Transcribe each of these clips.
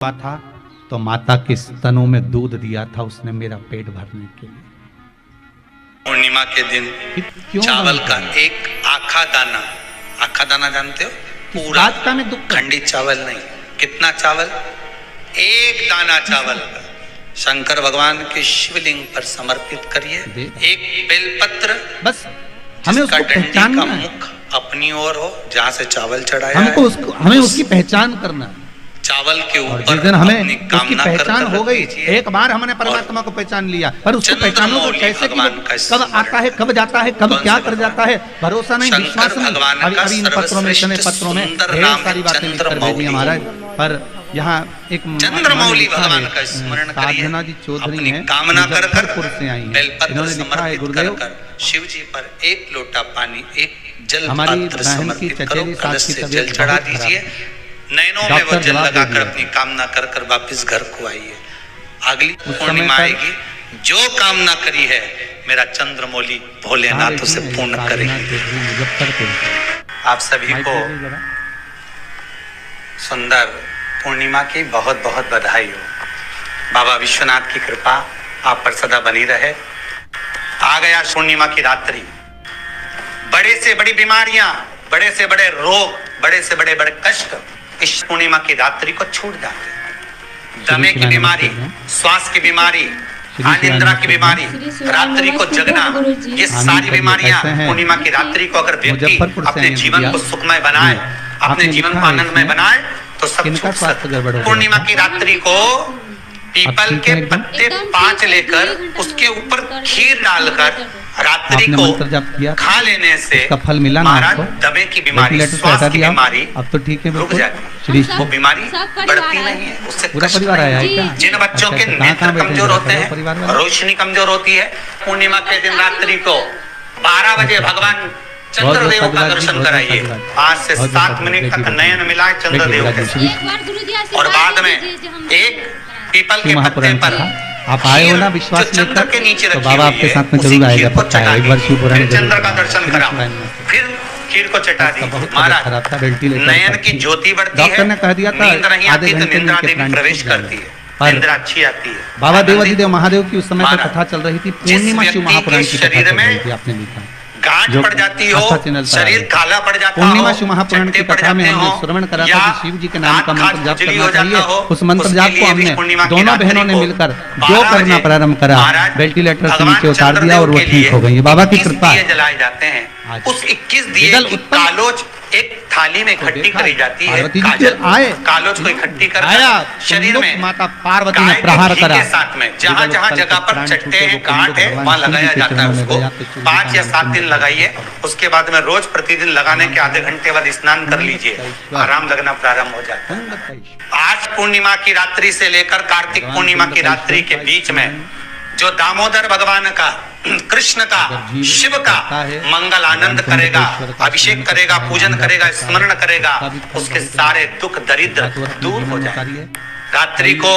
हुआ था तो माता के स्तनों में दूध दिया था उसने मेरा पेट भरने के लिए। पूर्णिमा के दिन चावल का एक आखा दाना जानते हो? पूरा का में दुख खंडित चावल नहीं, कितना चावल? एक दाना चावल का शंकर भगवान के शिवलिंग पर समर्पित करिए। एक बेलपत्र, बस हमें उसको पहचानना है। मुख अपनी ओर हो जहाँ से चावल चढ़ाया हमको उसको हमें उसकी पहचान करना है। चावल के ऊपर जिस दिन हमें अपनी उसकी कामना पहचान कर हो गई, एक बार हमने परमात्मा को पहचान लिया, पर उसको पहचानो तो कैसे कि कब आता है, कब जाता है, कब क्या कर जाता है, भरोसा नहीं, विश्वास नहीं। अभी इन पत्रों में, इतने पत्रों में ढेर सारी बातें लिख कर भेजी महाराज। पर यहाँ एक चंद्रमौली भगवान का स्मरण करिए। साधना जी चौधरी अपनी हैं, कामना कर से आई हैं। बेलपत्र इन्होंने लिखा है, गुरुदेव शिव जी पर एक लोटा पानी, एक जल हमारी पात्र बहन की समर्पित करो, चचेरी कलश सास की से तबीयत जल चढ़ा बहुत खराब दीजिए, है। नैनों में वो जल लगाकर अपनी कामना कर कर वापिस घर को आइए। अगली पूर्णिमा आएगी, जो कामना करी है मेरा चंद्रमौली भोलेनाथ उसे पूर्ण करेंगे। आप सभी को सुंदर पूर्णिमा की बहुत बहुत बधाई हो। बाबा विश्वनाथ की कृपा आप पर सदा बनी रहे। आ गया पूर्णिमा की रात्रि, बड़े से बड़ी बीमारियां, बड़े से बड़े रोग, बड़े से बड़े बड़े कष्ट इस पूर्णिमा की रात्रि को छूट जाते हैं। दमे की बीमारी, श्वास की बीमारी, अनिद्रा की बीमारी, रात्रि को जगना, ये सारी बीमारियां पूर्णिमा की रात्रि को अगर व्यक्ति अपने जीवन को सुखमय बनाए, अपने जीवन को आनंदमय बनाए तो सब छूट सकता है। पूर्णिमा की रात्रि को पीपल के पत्ते 5 लेकर उसके ऊपर खीर डालकर रात्रि को खा लेने से फल मिला ना आपको? दमे की बीमारी, श्वास की बीमारी अब तो ठीक है, रुक जाती है। वो बीमारी बढ़ती नहीं है, उससे पूरा परिवार आया है। जिन बच्चों के नेत्र कमजोर होते हैं, रोशनी कमजोर होती है, पूर्णिमा के दिन रात्रि को 12 बजे भगवान चंद्रदेव का दर्शन कराइए। 5 से 7 मिनट तक नयन मिलाए चंद्रदेव के, और बाद में एक पीपल के पत्ते पर आप आए हो ना विश्वास चंद्र के नीचे तो बाबा आपके साथ में जरूर आएगा। पक्का है, एक बार शिवपुराण चंद्र का दर्शन करा, फिर खीर को चटा दी। महाराज नयन की ज्योति बढ़ती है, डॉक्टर ने कह दिया था नींद नहीं आती तो निद्रा देवी प्रवेश करती है, निद्रा अच्छी आती है। बाबा देवाधिदेव महादेव की उस समय पर कथा चल रही थी, पूर्णिमा शिव महापुराण की कथा चल रही थी, आपने लिखा गांठ पड़ जाती हो, शरीर काला पड़ जाता हो, पूर्णिमा शिव महापुराण की कथा में हमने श्रवण करा था कि शिव जी के नाम का मंत्र जाप करना चाहिए। उस मंत्र जाप को हमने दोनों बहनों ने मिलकर जो करना प्रारंभ करा, वेंटिलेटर से नीचे उतार दिया और वो ठीक हो गई। बाबा की कृपा जलाए जाते हैं। उस 21 दिए की कालोज एक थाली में इकट्ठी करी जाती है। कालोज को इकट्ठी कर शरीर में माता पार्वती ने प्रहार करा, साथ में जहाँ जहाँ जगह पर चट्टे हैं, गांठ है, वहाँ लगाया जाता है। उसको 5 या 7 दिन लगाइए। उसके बाद में रोज प्रतिदिन लगाने के आधे घंटे बाद स्नान कर लीजिए, आराम लगना प्रारंभ हो जाता है। आज पूर्णिमा की रात्रि से लेकर कार्तिक पूर्णिमा की रात्रि के बीच में जो दामोदर भगवान का, कृष्ण का, शिव का मंगल आनंद करेगा, अभिषेक करेगा, पूजन करेगा, स्मरण करेगा, उसके सारे दुख दरिद्र दूर हो जाएंगे। रात्रि को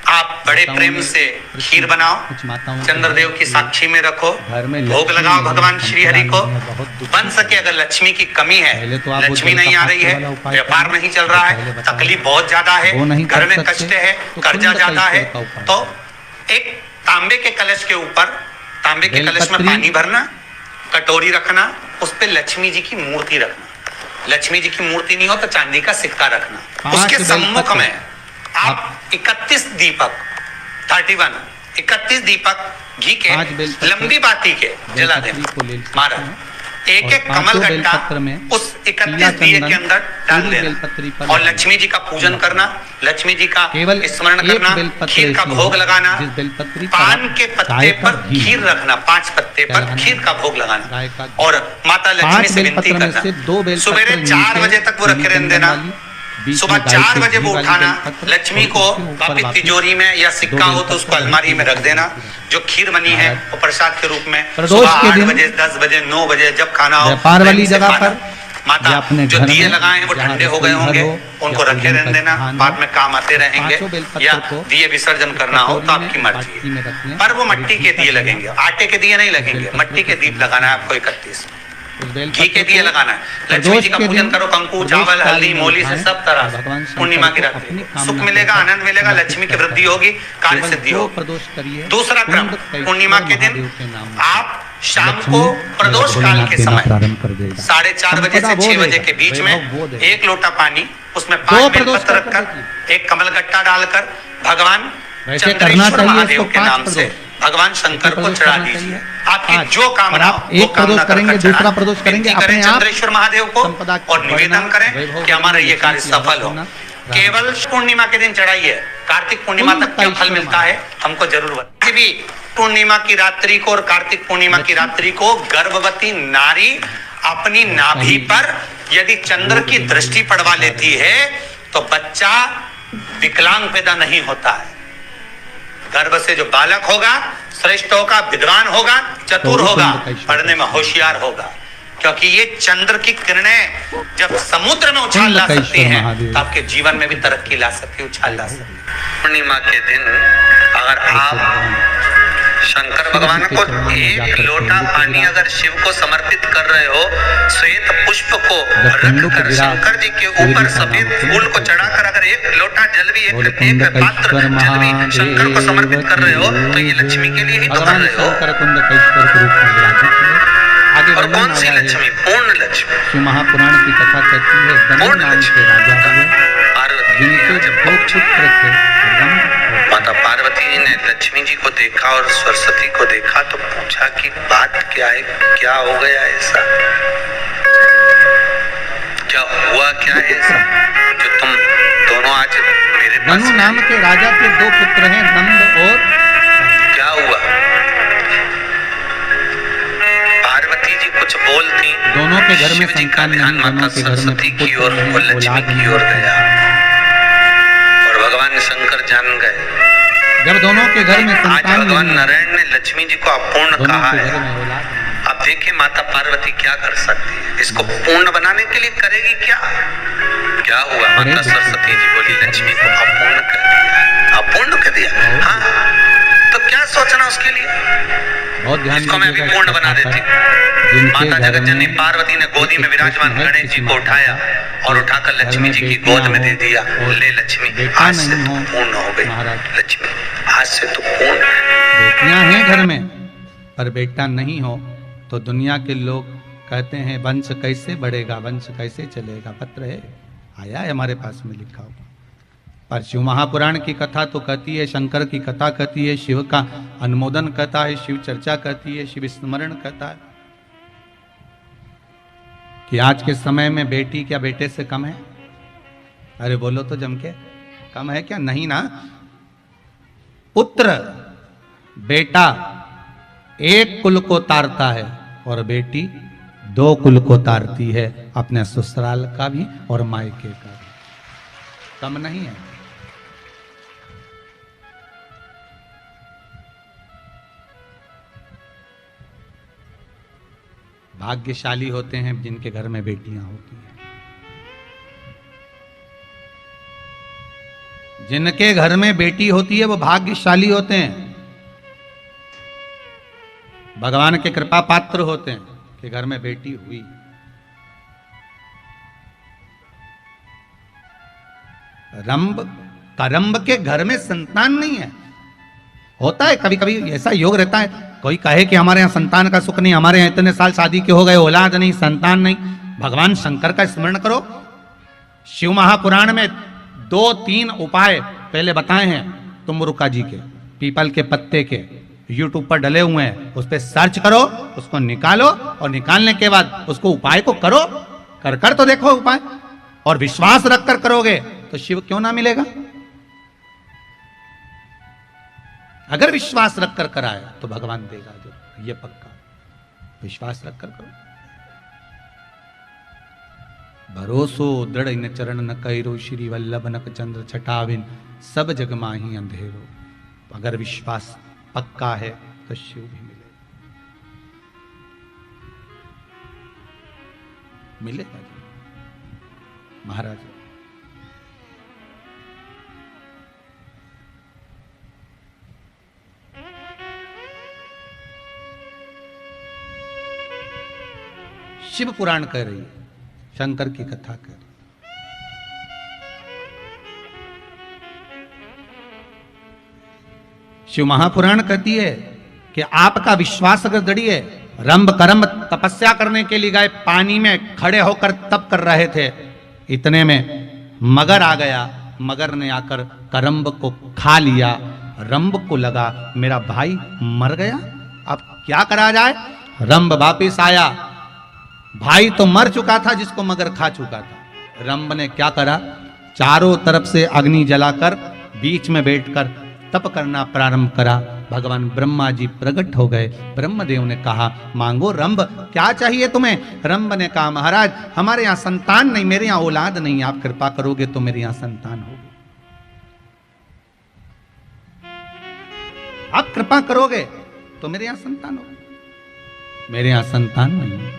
आप बड़े प्रेम से खीर बनाओ, चंद्रदेव की साक्षी में रखो, भोग लगाओ भगवान श्री हरि को। बन सके अगर लक्ष्मी की कमी है, लक्ष्मी नहीं आ रही है, व्यापार नहीं चल रहा है, तकलीफ बहुत ज्यादा है, घर में कष्ट है, कर्जा ज्यादा है, तो एक तांबे के कलश के ऊपर, तांबे के कलश में पानी भरना, कटोरी रखना, उस पे लक्ष्मी जी की मूर्ति रखना। लक्ष्मी जी की मूर्ति नहीं हो तो चांदी का सिक्का रखना। उसके सम्मुख में आप 31 दीपक 31 दीपक घी के लंबी बाती के जला देना। महाराज एक एक कमल गट्टा उस 31 दिए के अंदर डाल देना और लक्ष्मी जी का पूजन करना, लक्ष्मी जी का स्मरण करना, खीर का भोग लगाना, पान के पत्ते पर खीर रखना, 5 पत्ते पर खीर का भोग लगाना और माता लक्ष्मी से विनती करना। सुबह 4 बजे तक वो रखे रहने देना, सुबह 4 बजे वो उठाना, लक्ष्मी को वापिस तिजोरी में या सिक्का हो तो उसको अलमारी में रख देना। जो खीर बनी है वो प्रसाद के रूप में सुबह 8 बजे, 10 बजे, 9 बजे जब खाना हो, व्यापार वाली जगह पर माता जो दिए लगाए हैं वो ठंडे हो गए होंगे, उनको रखे रहने देना, बाद में काम आते रहेंगे। या दिए विसर्जन करना हो तो आपकी मर्जी है, पर वो मिट्टी के दिए लगेंगे, आटे के दिए नहीं लगेंगे, मिट्टी के दीप लगाना है आपको 31। उस बेल घी के दिए लगाना है। लक्ष्मी जी का पूजन करो, कंकु, चावल, हल्दी, मूली से सब तरह से। पूर्णिमा की रात्रि सुख मिलेगा, आनंद मिलेगा, लक्ष्मी की वृद्धि होगी, कार्य सिद्धि होगी। दूसरा क्रम, पूर्णिमा के दिन आप शाम को प्रदोष काल के समय 4:30 बजे से 6 बजे के बीच में 1 लोटा पानी, उसमें 5 बेलपत्र रखकर, 1 कमलगट्टा डालकर भगवान चंद्रेश्वर महादेव के नाम से भगवान शंकर को चढ़ा दीजिए। आपकी जो कामना एक प्रदोष करेंगे, दूसरा प्रदोष करेंगे अपने आप चंद्रेश्वर महादेव को और निवेदन करें कि हमारा ये कार्य सफल हो। केवल पूर्णिमा के दिन चढ़ाइए, कार्तिक पूर्णिमा तक क्या फल मिलता है हमको जरूर बताइए। भी पूर्णिमा की रात्रि को और कार्तिक पूर्णिमा की रात्रि को गर्भवती नारी अपनी नाभि पर यदि चंद्र की दृष्टि पड़वा लेती है तो बच्चा विकलांग पैदा नहीं होता है। गर्भ से जो बालक होगा श्रेष्ठ होगा, विद्वान होगा, चतुर होगा, पढ़ने में होशियार होगा, क्योंकि ये चंद्र की किरणें जब समुद्र में उछाल ला सकती हैं तो आपके जीवन में भी तरक्की ला सकती है, उछाल ला सकती है। पूर्णिमा के दिन अगर आप शंकर भगवान को 1 लोटा पानी अगर शिव को समर्पित कर रहे हो, श्वेत पुष्प को रखकर शंकर जी के ऊपर सफेद फूल को चढ़ाकर अगर 1 लोटा जल भी, एक पात्र जल भी शंकर को समर्पित कर रहे हो तो ये लक्ष्मी के लिए ही तो कर रहे हो। और कौन सी लक्ष्मी? पूर्ण लक्ष्मी। शिव महापुराण की कथा कहती है पूर्ण लक्ष्मी पार्वती जब पुत्र थे, माता पार्वती जी ने लक्ष्मी जी को देखा और सरस्वती को देखा तो पूछा कि बात क्या है, क्या हो गया ऐसा, क्या हुआ, क्या है ऐसा जो तुम दोनों आज मेरे पास? धनु नाम के राजा के 2 पुत्र हैं, नंद और क्या हुआ? पार्वती जी कुछ बोलती, दोनों के घर में संतान ध्यान माता सरस्वती की ओर और लक्ष्मी की ओर गया और भगवान शंकर जान गए। जब दोनों के घर में आज भगवान नारायण ने लक्ष्मी जी को अपूर्ण कहा है। अब देखिए माता पार्वती क्या कर सकती है, इसको पूर्ण बनाने के लिए करेगी क्या? क्या हुआ? माता सरस्वती जी बोली लक्ष्मी को अपूर्ण कर दिया, अपूर्ण कर दिया। हाँ, तो क्या सोचना उसके लिए, बहुत ध्यान इसको मैं भी पूर्ण बना देती। माता जगत जननी पार्वती ने गोदी में विराजमान गणेश जी को उठाया और उठाकर लक्ष्मी जी की गोद में दे दिया। ले लक्ष्मी, आज से तू पूर्ण हो गई। लक्ष्मी, आज से तू पूर्ण। बेटियां हैं घर में पर बेटा नहीं हो तो दुनिया के लोग कहते हैं वंश कैसे बढ़ेगा, वंश कैसे चलेगा। पत्र है, आया है हमारे पास में लिखा हुआ। पर शिव महापुराण की कथा तो कहती है, शंकर की कथा कहती है, शिव का अनुमोदन कहता है, शिव चर्चा कहती है, शिव स्मरण कहता है कि आज के समय में बेटी क्या बेटे से कम है? अरे बोलो तो जम के, कम है क्या? नहीं ना। पुत्र बेटा 1 कुल को तारता है और बेटी 2 कुल को तारती है, अपने ससुराल का भी और मायके का भी। कम नहीं है। भाग्यशाली होते हैं जिनके घर में बेटियां होती हैं। जिनके घर में बेटी होती है वो भाग्यशाली होते हैं, भगवान के कृपा पात्र होते हैं कि घर में बेटी हुई। रंभ के घर में संतान नहीं है। होता है कभी कभी ऐसा योग रहता है, कोई कहे कि हमारे यहाँ संतान का सुख नहीं, हमारे यहाँ इतने साल शादी के हो गए, औलाद नहीं, संतान नहीं। भगवान शंकर का स्मरण करो। शिव महापुराण में 2-3 उपाय पहले बताए हैं तुमरुका जी के, पीपल के पत्ते के, यूट्यूब पर डले हुए हैं, उस पर सर्च करो, उसको निकालो और निकालने के बाद उसको उपाय को करो, कर तो देखो उपाय, और विश्वास रखकर करोगे तो शिव क्यों ना मिलेगा। अगर विश्वास रखकर कराए तो भगवान देगा, जो ये पक्का। विश्वास रखकर करो। भरोसो दृढ़ इन चरण न कैरो, श्री वल्लभ नक चंद्र छटाविन, सब जग माही अंधेरो। अगर विश्वास पक्का है तो शिव भी मिलेगा महाराज। शिव पुराण कह रही है, शंकर की कथा कह रही। शिव महापुराण कहती है कि आपका विश्वास अगर दृढ़ है, रंभ करम तपस्या करने के लिए गए, पानी में खड़े होकर तप कर रहे थे, इतने में मगर आ गया। मगर ने आकर करम्ब को खा लिया। रंभ को लगा मेरा भाई मर गया, अब क्या करा जाए। रंभ वापिस आया, भाई तो मर चुका था जिसको मगर खा चुका था। रंभ ने क्या करा, चारों तरफ से अग्नि जलाकर बीच में बैठकर तप करना प्रारंभ करा। भगवान ब्रह्मा जी प्रकट हो गए। ब्रह्मदेव ने कहा मांगो रंभ, क्या चाहिए तुम्हें। रंभ ने कहा महाराज हमारे यहाँ संतान नहीं, मेरे यहाँ औलाद नहीं, आप कृपा करोगे तो मेरे यहाँ संतान होगी। आप कृपा करोगे तो मेरे यहाँ संतान होगी, मेरे यहाँ संतान नहीं है।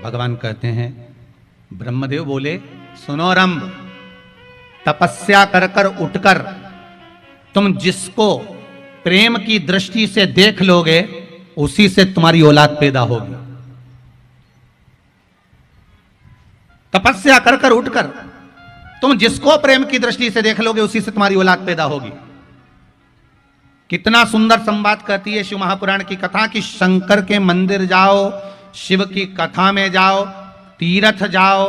भगवान कहते हैं, ब्रह्मदेव बोले सुनो रंभ, तपस्या कर कर उठकर तुम जिसको प्रेम की दृष्टि से देख लोगे उसी से तुम्हारी औलाद पैदा होगी। तपस्या कर कर उठकर तुम जिसको प्रेम की दृष्टि से देख लोगे उसी से तुम्हारी औलाद पैदा होगी। कितना सुंदर संवाद कहती है शिव महापुराण की कथा कि शंकर के मंदिर जाओ, शिव की कथा में जाओ, तीर्थ जाओ,